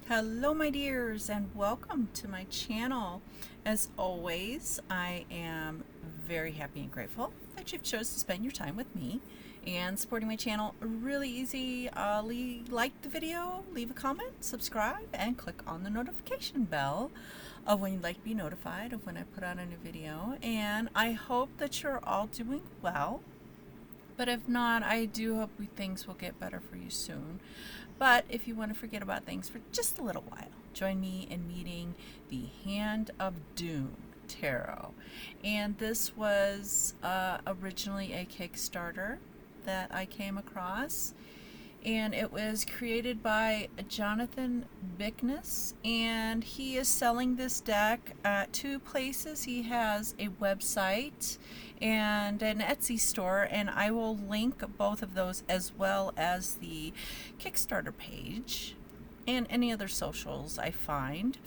Hello my dears and welcome to my channel. As always, I am very happy and grateful that you've chosen to spend your time with me and supporting my channel. Really easy. Like the video, leave a comment, subscribe, and click on the notification bell of when you'd like to be notified of when I put out a new video. And I hope that you're all doing well. But if not, I do hope things will get better for you soon. But if you want to forget about things for just a little while, join me in meeting the Hand of Doom Tarot. And this was originally a Kickstarter that I came across. And it was created by Jonathan Bickness, and he is selling this deck at two places. He has a website and an Etsy store, and I will link both of those as well as the Kickstarter page and any other socials I find.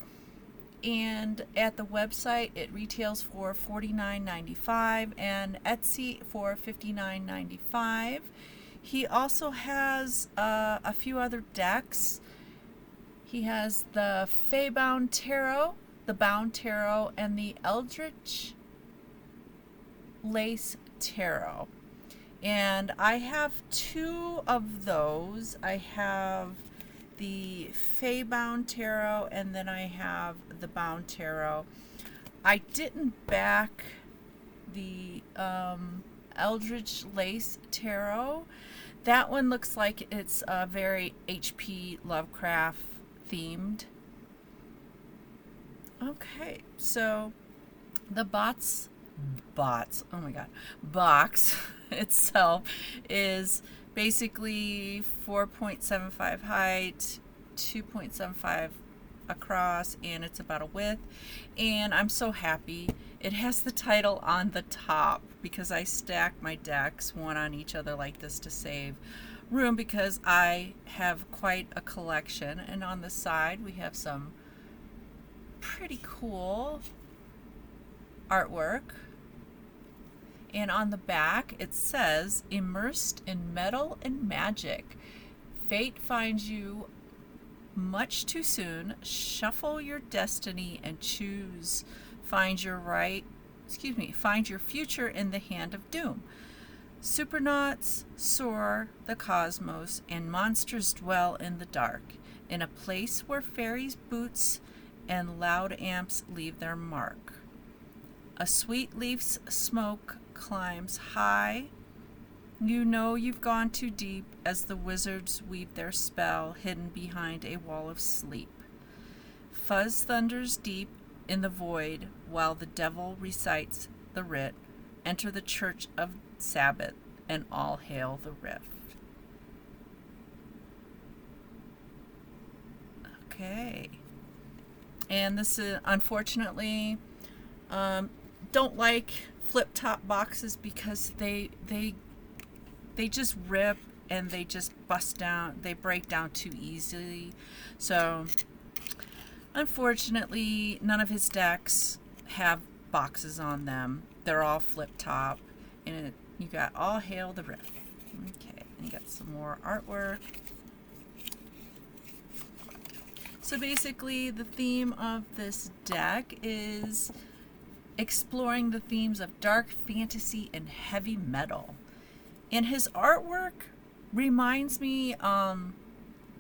And at the website it retails for $49.95 and Etsy for $59.95. He also has a few other decks. He has the Feybound Tarot, the Bound Tarot, and the Eldritch Lace Tarot. And I have two of those. I have the Feybound Tarot, and then I have the Bound Tarot. I didn't back the Eldritch Lace Tarot. That one looks like it's very H.P. Lovecraft themed. Okay, so the box itself is basically 4.75 height, 2.75 across, and it's about a width. And I'm so happy it has the title on the top because I stack my decks one on each other like this to save room, because I have quite a collection. And on the side we have some pretty cool artwork, and on the back it says, immersed in metal and magic, fate finds you much too soon, shuffle your destiny and choose, find your future in the hand of doom. Supernauts soar the cosmos and monsters dwell in the dark, in a place where fairies' boots and loud amps leave their mark. A sweet leaf's smoke climbs high. You know you've gone too deep as the wizards weave their spell hidden behind a wall of sleep. Fuzz thunders deep in the void while the devil recites the writ. Enter the church of Sabbath and all hail the rift. Okay. And this is, unfortunately, don't like flip top boxes because they just rip and they just bust down, they break down too easily. So unfortunately none of his decks have boxes on them. They're all flip top, and you got all hail the rift. Okay, and you got some more artwork. So basically the theme of this deck is exploring the themes of dark fantasy and heavy metal. And his artwork reminds me,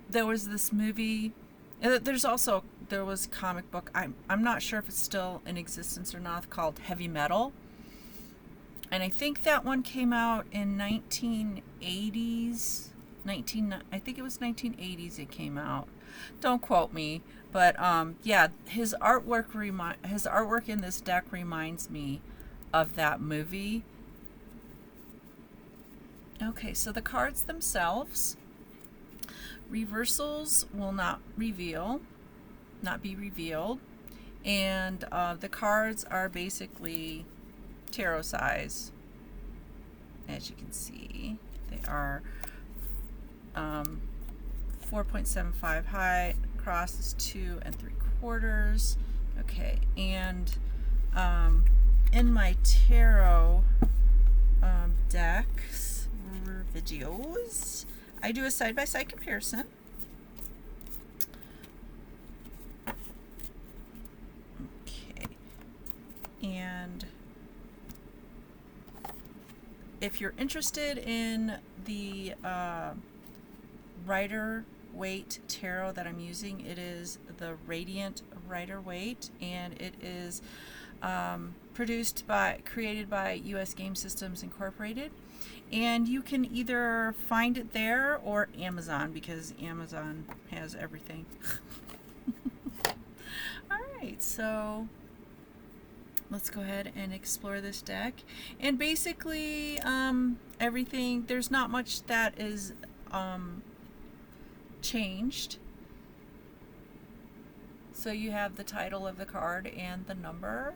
there was this movie, there was a comic book, I'm not sure if it's still in existence or not, called Heavy Metal. And I think that one came out in 1980s. I think it was 1980s it came out. Don't quote me, but yeah, his artwork in this deck reminds me of that movie. Okay, so the cards themselves, reversals will not be revealed, and the cards are basically tarot size. As you can see, they are 4.75 height, across is 2 3/4. Okay, and in my tarot decks videos, I do a side-by-side comparison if you're interested in the Rider-Waite tarot that I'm using, it is the Radiant Rider-Waite, and it is created by US Game Systems Incorporated. And you can either find it there or Amazon, because Amazon has everything. Alright, so let's go ahead and explore this deck. And basically, everything, there's not much that is changed. So you have the title of the card and the number.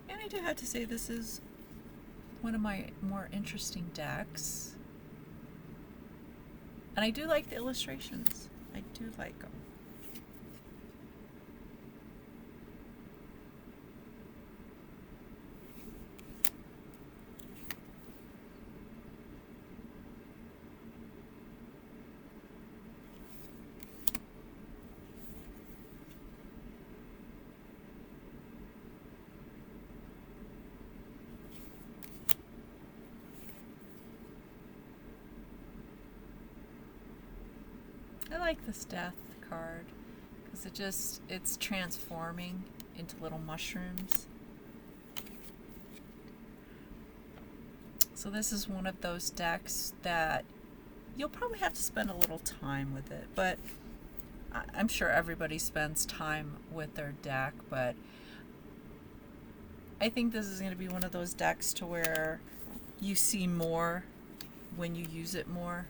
And I do have to say, this is one of my more interesting decks. And I do like the illustrations. I do like them. I like this death card because it's transforming into little mushrooms. So this is one of those decks that you'll probably have to spend a little time with it, but I'm sure everybody spends time with their deck, but I think this is going to be one of those decks to where you see more when you use it more.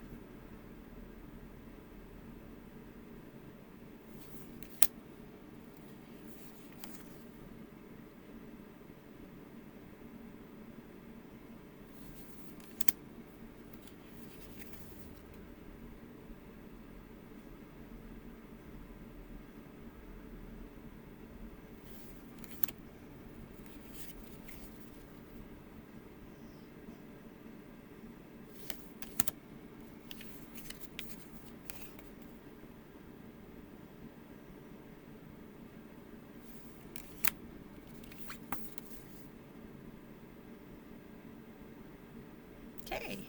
Okay,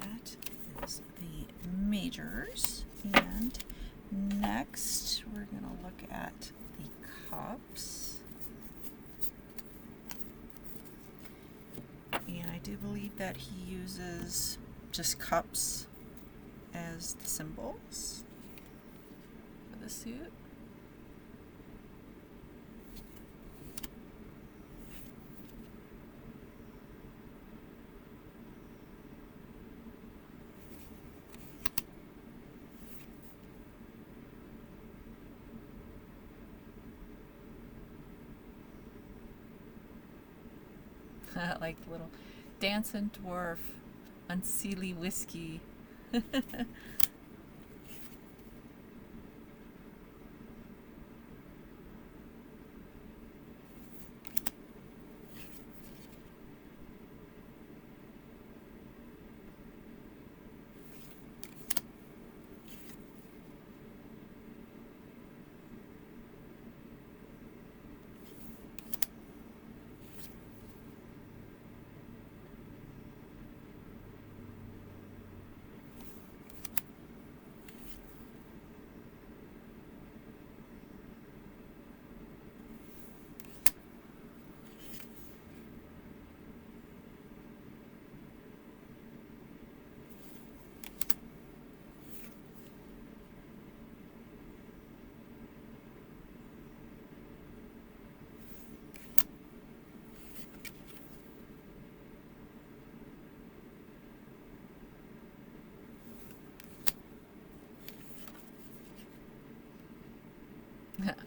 that is the majors, and next we're going to look at the cups. And I do believe that he uses just cups as the symbols for the suit. Like the little dancing dwarf on Sealy whiskey.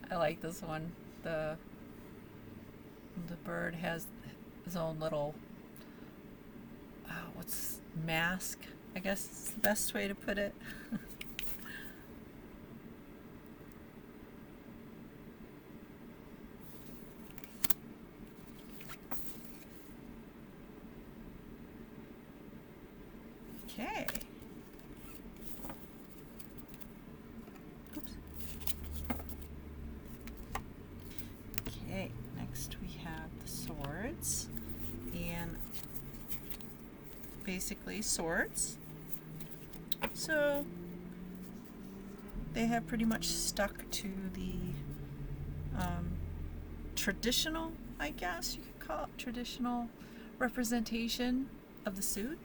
I like this one. The bird has his own little what's mask, I guess is the best way to put it. Okay. Oops. Okay, next we have the swords, and basically swords. So they have pretty much stuck to the traditional, I guess you could call it, traditional representation of the suit.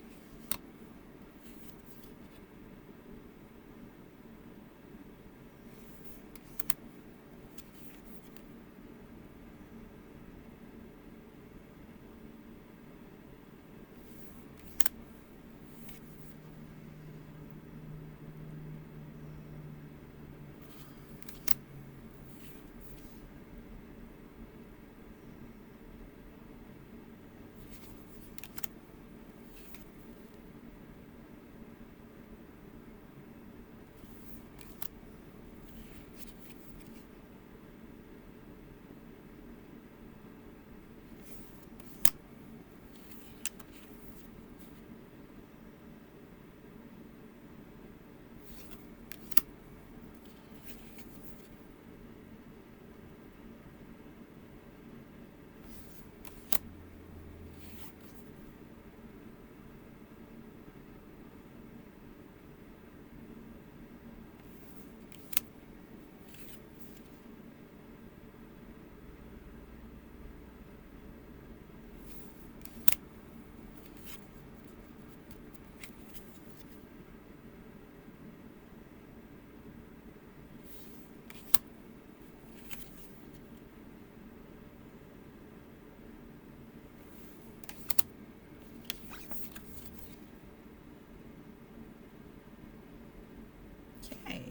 Okay,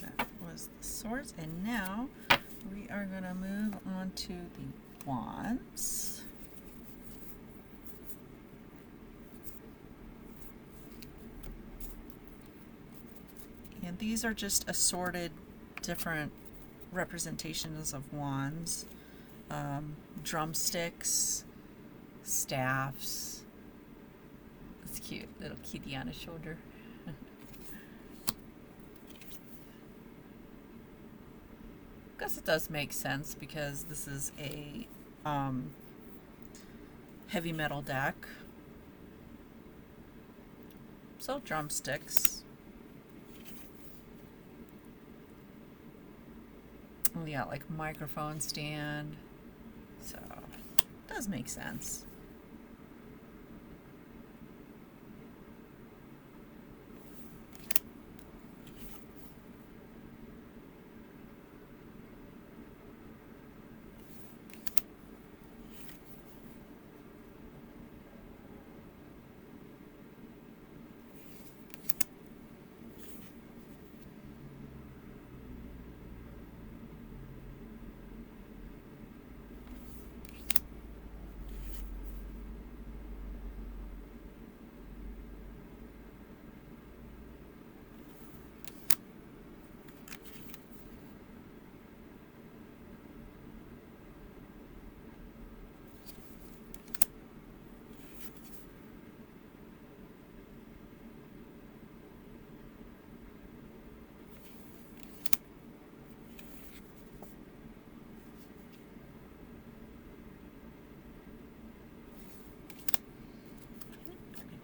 that was the swords, and now we are going to move on to the wands. And these are just assorted different representations of wands, drumsticks, staffs. It's cute, little kitty on his shoulder. Guess it does make sense because this is a heavy metal deck. So drumsticks. We got like microphone stand. So it does make sense.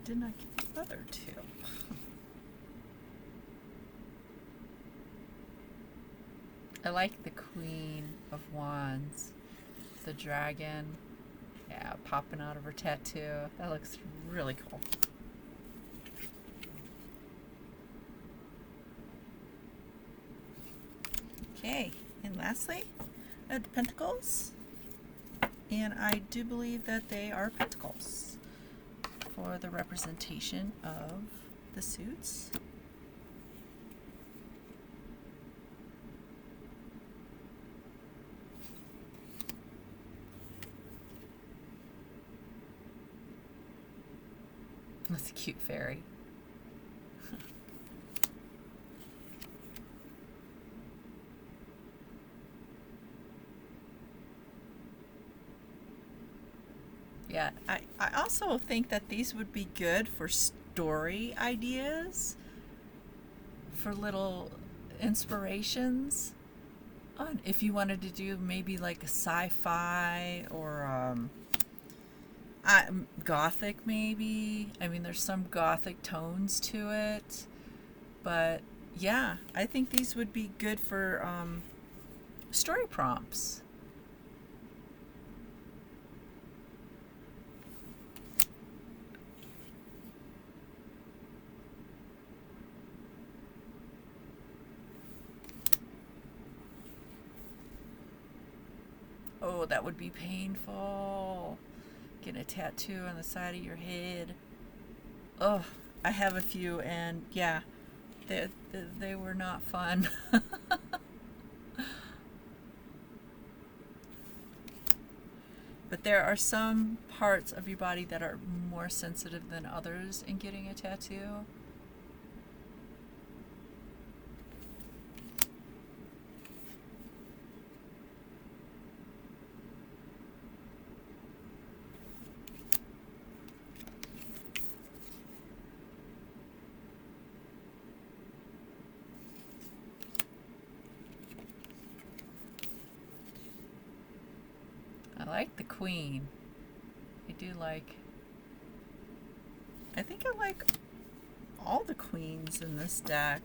Did not get the other two. I like the Queen of Wands, the dragon, yeah, popping out of her tattoo. That looks really cool. Okay, and lastly, the pentacles, and I do believe that they are pentacles for the representation of the suits. That's a cute fairy. Yeah, I also think that these would be good for story ideas, for little inspirations. On if you wanted to do maybe like a sci-fi or gothic, maybe. I mean, there's some gothic tones to it, but yeah, I think these would be good for story prompts. Oh, that would be painful. Get a tattoo on the side of your head. Oh, I have a few, and yeah, they were not fun. But there are some parts of your body that are more sensitive than others in getting a tattoo. I like the queen. I do like. I think I like all the queens in this deck.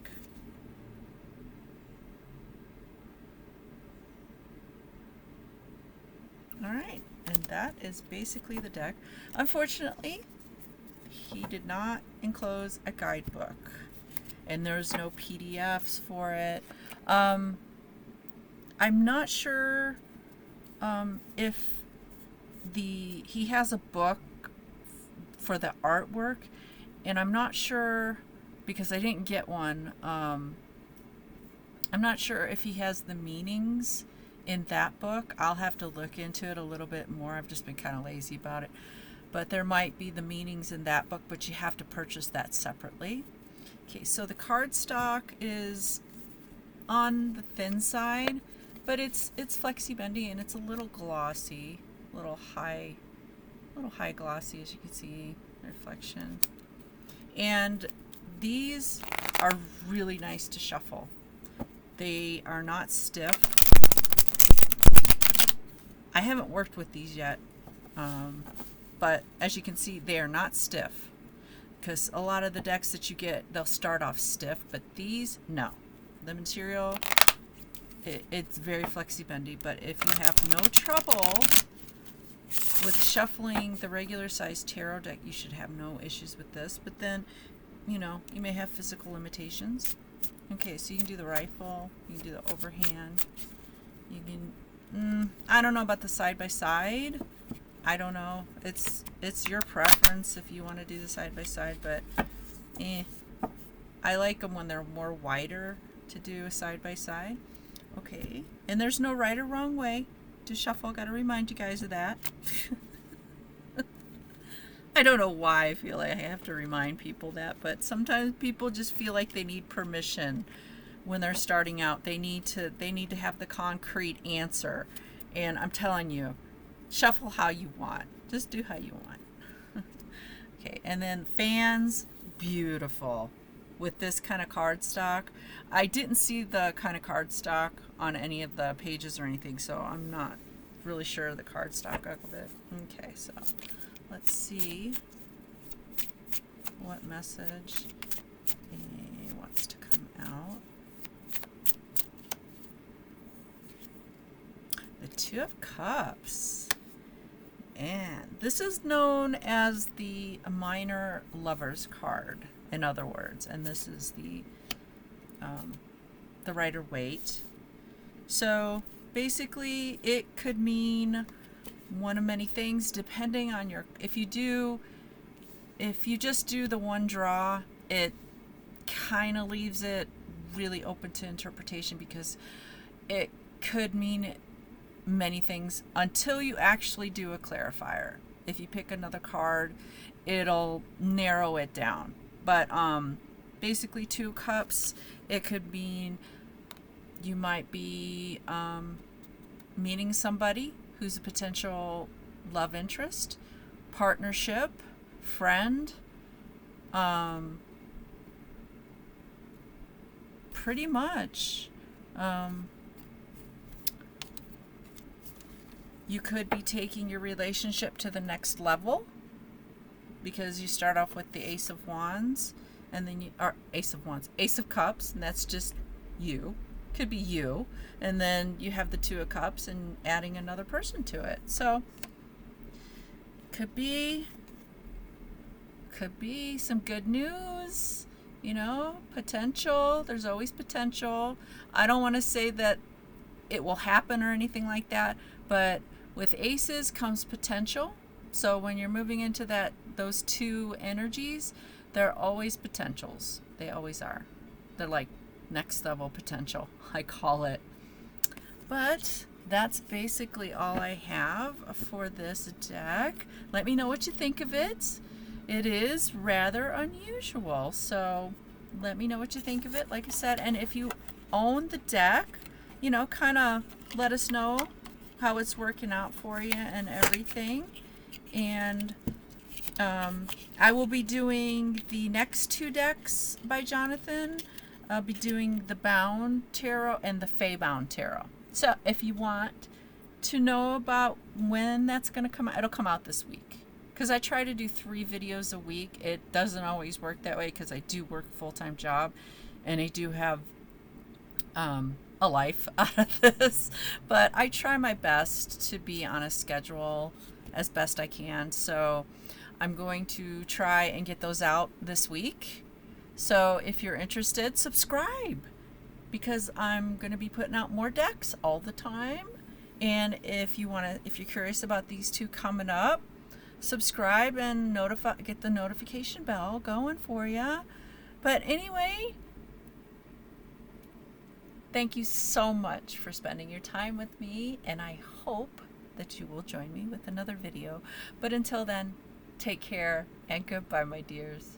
Alright, and that is basically the deck. Unfortunately, he did not enclose a guidebook, and there's no PDFs for it. I'm not sure if he has a book for the artwork, and I'm not sure because I didn't get one. I'm not sure if he has the meanings in that book. I'll have to look into it a little bit more. I've just been kind of lazy about it. But there might be the meanings in that book, but you have to purchase that separately. Okay, so the cardstock is on the thin side, but it's flexi bendy and it's a little glossy, little high glossy, as you can see, reflection. And these are really nice to shuffle. They are not stiff. I haven't worked with these yet, but as you can see, they are not stiff, because a lot of the decks that you get, they'll start off stiff, but these, no. The material, it's very flexi bendy, but if you have no trouble with shuffling the regular size tarot deck, you should have no issues with this. But then, you know, you may have physical limitations. Okay, so you can do the rifle, you can do the overhand, you can, I don't know about the side by side. I don't know. It's your preference if you want to do the side by side, but I like them when they're more wider to do a side by side. Okay, and there's no right or wrong way to shuffle. Got to remind you guys of that. I don't know why I feel like I have to remind people that, but sometimes people just feel like they need permission when they're starting out. They need to have the concrete answer, and I'm telling you, shuffle how you want. Just do how you want. Okay, and then fans, beautiful. With this kind of cardstock. I didn't see the kind of cardstock on any of the pages or anything, so I'm not really sure of the cardstock of it. Okay, so let's see what message he wants to come out. The Two of Cups. And this is known as the minor lovers card, in other words, and this is the Rider-Waite. So basically, it could mean one of many things depending on your. If you just do the one draw, it kind of leaves it really open to interpretation, because it could mean many things until you actually do a clarifier. If you pick another card it'll narrow it down. But basically, two cups, it could mean you might be meeting somebody who's a potential love interest, partnership, friend, pretty much. You could be taking your relationship to the next level because you start off with the Ace of Wands, and then Ace of Cups, and that's just you. Could be you, and then you have the Two of Cups and adding another person to it. So could be some good news, potential. There's always potential. I don't want to say that it will happen or anything like that, but with aces comes potential. So when you're moving into those two energies, they're always potentials. They always are. They're like next level potential, I call it. But that's basically all I have for this deck. Let me know what you think of it. It is rather unusual, so let me know what you think of it, like I said. And if you own the deck, kind of let us know how it's working out for you and everything. And I will be doing the next two decks by Jonathan. I'll be doing the Bound Tarot and the Fey Bound Tarot. So if you want to know about when that's going to come out, it'll come out this week. Because I try to do 3 videos a week. It doesn't always work that way because I do work a full-time job and I do have a life out of this. But I try my best to be on a schedule as best I can. So I'm going to try and get those out this week. So if you're interested, subscribe, because I'm going to be putting out more decks all the time. And if you're curious about these two coming up, subscribe and get the notification bell going for you. But anyway, thank you so much for spending your time with me, and I hope that you will join me with another video. But until then, take care and goodbye, my dears.